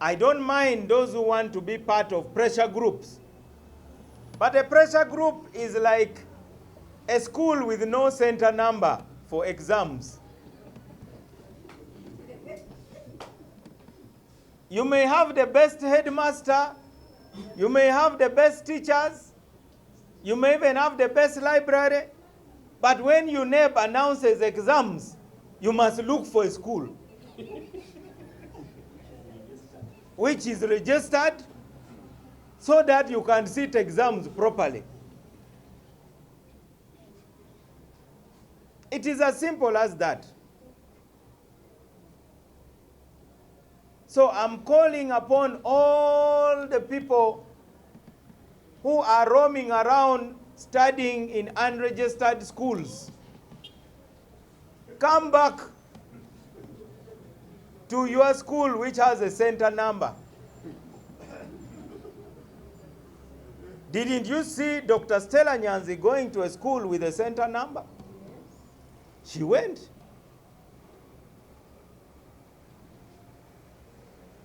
I don't mind those who want to be part of pressure groups. But a pressure group is like a school with no center number for exams. You may have the best headmaster, you may have the best teachers, you may even have the best library, but when your neighbor announces exams, you must look for a school which is registered so that you can sit exams properly. It is as simple as that. So I'm calling upon all the people who are roaming around studying in unregistered schools. Come back to your school which has a center number. Didn't you see Dr. Stella Nyanzi going to a school with a center number? She went.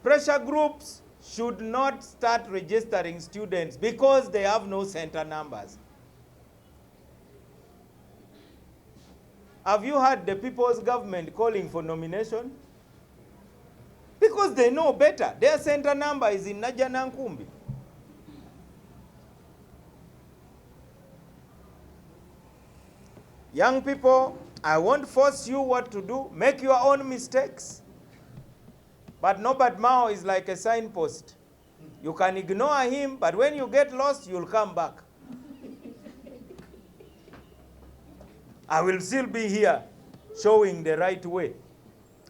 Pressure groups should not start registering students because they have no center numbers. Have you heard the people's government calling for nomination? Because they know better. Their center number is in Najanankumbi. Young people, I won't force you what to do. Make your own mistakes. But Norbert Mao is like a signpost. You can ignore him, but when you get lost, you'll come back. I will still be here showing the right way.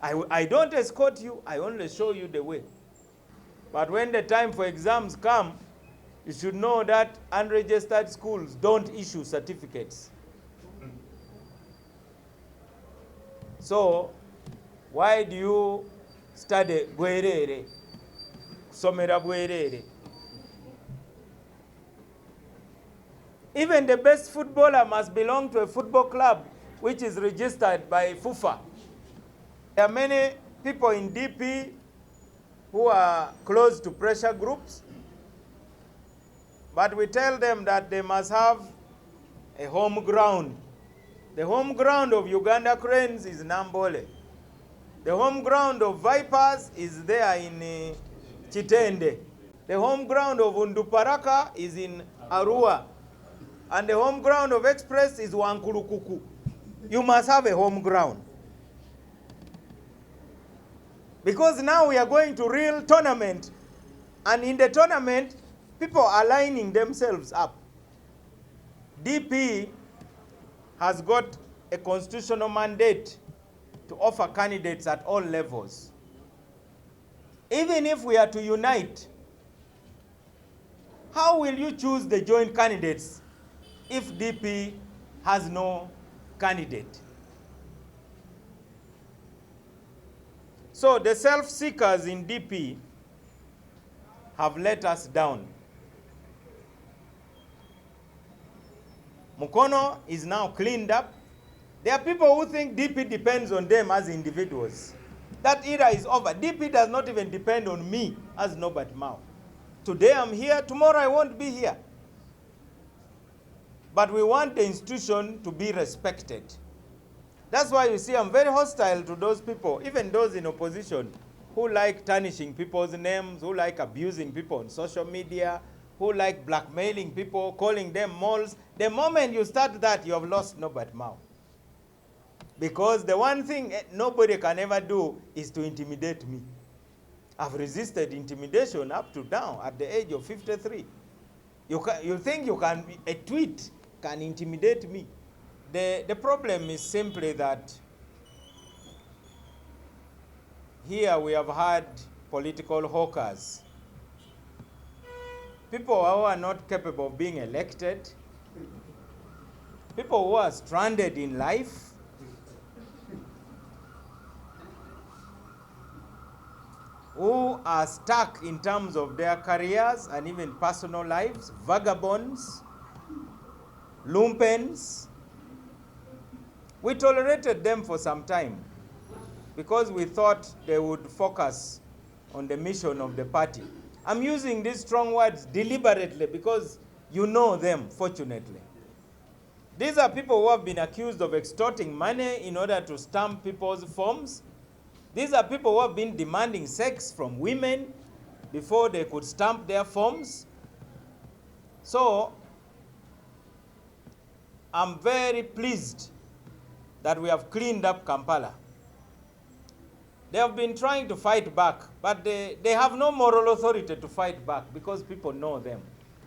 I don't escort you, I only show you the way. But when the time for exams come, you should know that unregistered schools don't issue certificates. So, why do you study bwerere, somera bwerere? Even the best footballer must belong to a football club which is registered by FUFA. There are many people in DP who are close to pressure groups, but we tell them that they must have a home ground. The home ground of Uganda Cranes is Nambole. The home ground of Vipers is there in Chitende. The home ground of Unduparaka is in Arua. And the home ground of Express is Wankurukuku. You must have a home ground. Because now we are going to real tournament. And in the tournament, people are lining themselves up. DP has got a constitutional mandate to offer candidates at all levels. Even if we are to unite, how will you choose the joint candidates if DP has no candidate? So the self-seekers in DP have let us down. Mukono is now cleaned up. There are people who think DP depends on them as individuals. That era is over. DP does not even depend on me as Norbert Mao. Today I'm here, tomorrow I won't be here. But we want the institution to be respected. That's why you see I'm very hostile to those people, even those in opposition, who like tarnishing people's names, who like abusing people on social media, who like blackmailing people, calling them moles. The moment you start that, you have lost Norbert Mao. Because the one thing nobody can ever do is to intimidate me. I've resisted intimidation up to now at the age of 53. You think you can, a tweet can intimidate me. The problem is simply that here we have had political hawkers. People who are not capable of being elected. People who are stranded in life. Who are stuck in terms of their careers and even personal lives. Vagabonds. Lumpens. We tolerated them for some time because we thought they would focus on the mission of the party. I'm using these strong words deliberately because you know them, fortunately. These are people who have been accused of extorting money in order to stamp people's forms. These are people who have been demanding sex from women before they could stamp their forms. So, I'm very pleased that we have cleaned up Kampala. They have been trying to fight back, but they have no moral authority to fight back because people know them.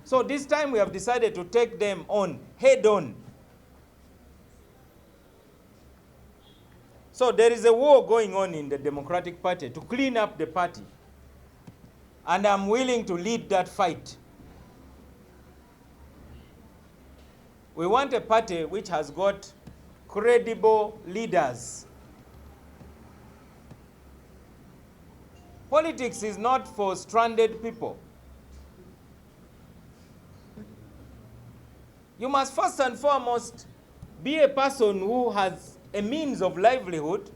So this time we have decided to take them on, head on. So there is a war going on in the Democratic Party to clean up the party. And I'm willing to lead that fight. We want a party which has got credible leaders. Politics is not for stranded people. You must first and foremost be a person who has a means of livelihood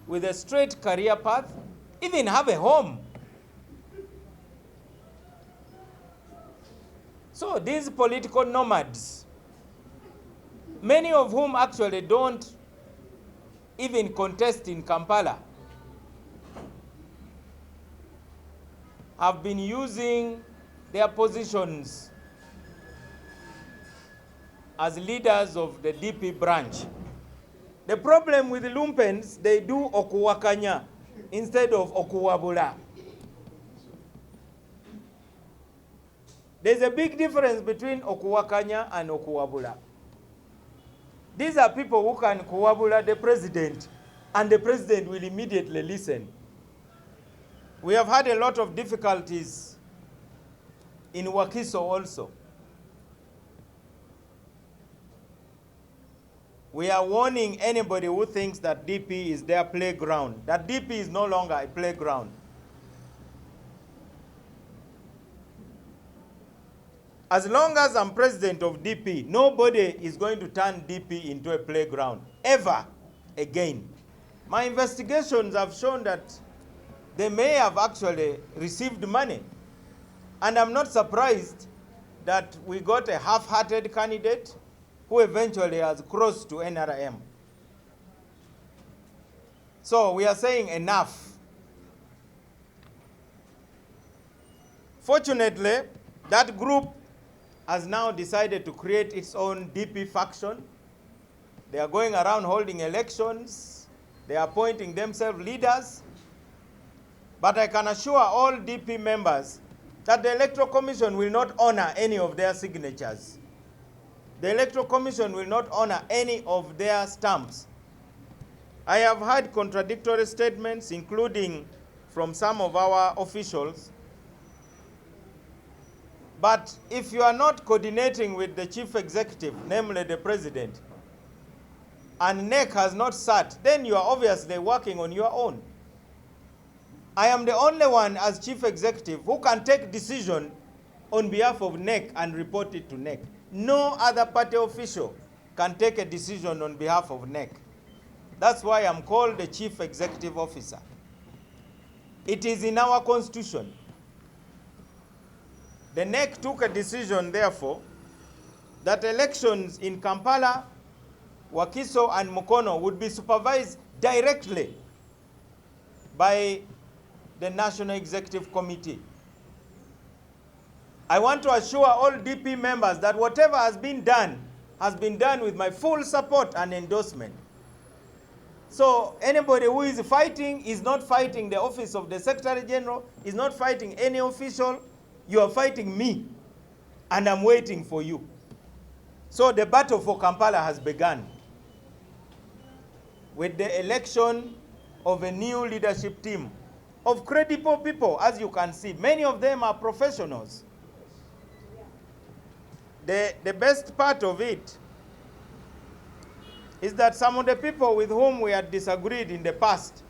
with a straight career path, even have a home. So these political nomads, many of whom actually don't even contest in Kampala, have been using their positions as leaders of the DP branch. The problem with the lumpens, they do okuwakanya instead of okuwabula. There's a big difference between okuwakanya and okuwabula. These are people who can kuwabula the president, and the president will immediately listen. We have had a lot of difficulties in Wakiso also. We are warning anybody who thinks that DP is their playground, that DP is no longer a playground. As long as I'm president of DP, nobody is going to turn DP into a playground, ever again. My investigations have shown that they may have actually received money. And I'm not surprised that we got a half-hearted candidate who eventually has crossed to NRM. So we are saying enough. Fortunately, that group has now decided to create its own DP faction. They are going around holding elections. They are appointing themselves leaders. But I can assure all DP members that the Electoral Commission will not honor any of their signatures. The Electoral Commission will not honor any of their stamps. I have had contradictory statements, including from some of our officials. But if you are not coordinating with the chief executive, namely the president, and NEC has not sat, then you are obviously working on your own. I am the only one as chief executive who can take decision on behalf of NEC and report it to NEC. No other party official can take a decision on behalf of NEC. That's why I'm called the chief executive officer. It is in our constitution. The NEC took a decision, therefore, that elections in Kampala, Wakiso, and Mukono would be supervised directly by the National Executive Committee. I want to assure all DP members that whatever has been done with my full support and endorsement. So anybody who is fighting is not fighting the office of the Secretary General, is not fighting any official. You are fighting me, and I'm waiting for you. So the battle for Kampala has begun with the election of a new leadership team of credible people, as you can see. Many of them are professionals. The best part of it is that some of the people with whom we had disagreed in the past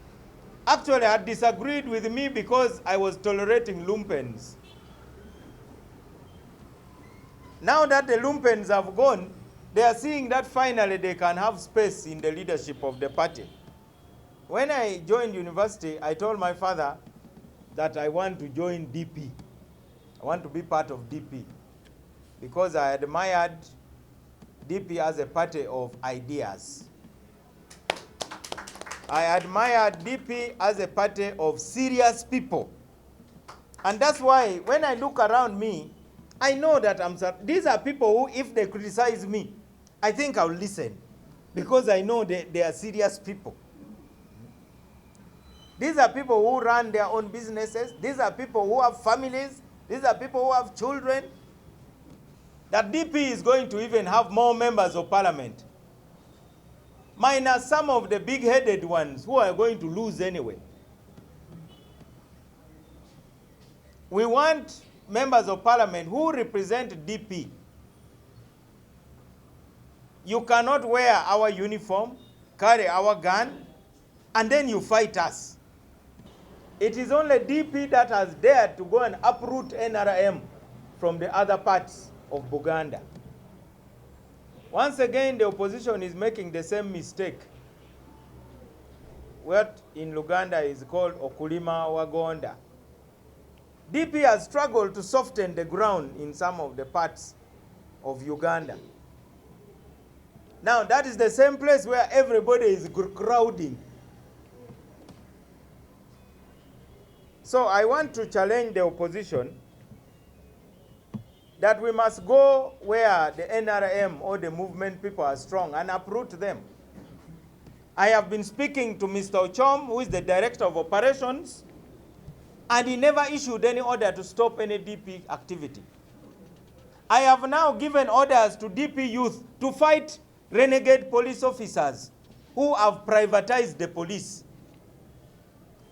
actually had disagreed with me because I was tolerating lumpens. Now that the lumpens have gone, they are seeing that finally they can have space in the leadership of the party. When I joined university, I told my father, that I want to join DP. I want to be part of DP because I admired DP as a party of ideas. I admired DP as a party of serious people. And that's why when I look around me, I know that these are people who, if they criticize me, I think I'll listen because I know they are serious people. These are people who run their own businesses. These are people who have families. These are people who have children. That DP is going to even have more members of parliament, minus some of the big-headed ones who are going to lose anyway. We want members of parliament who represent DP. You cannot wear our uniform, carry our gun, and then you fight us. It is only DP that has dared to go and uproot NRM from the other parts of Buganda. Once again, the opposition is making the same mistake. What in Luganda is called Okulima Wagonda. DP has struggled to soften the ground in some of the parts of Uganda. Now, that is the same place where everybody is crowding. So I want to challenge the opposition that we must go where the NRM or the movement people are strong and uproot them. I have been speaking to Mr. Ochom, who is the Director of Operations, and he never issued any order to stop any DP activity. I have now given orders to DP youth to fight renegade police officers who have privatized the police.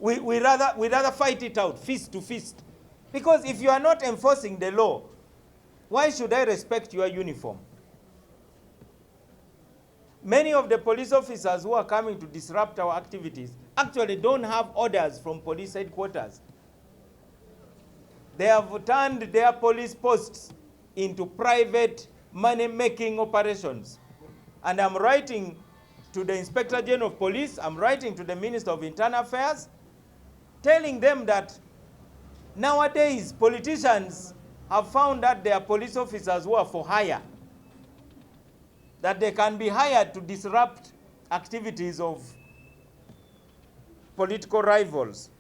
We rather fight it out, fist to fist. Because if you are not enforcing the law, why should I respect your uniform? Many of the police officers who are coming to disrupt our activities actually don't have orders from police headquarters. They have turned their police posts into private money-making operations. And I'm writing to the Inspector General of Police, I'm writing to the Minister of Internal Affairs, telling them that nowadays politicians have found that there are police officers who are for hire, that they can be hired to disrupt activities of political rivals.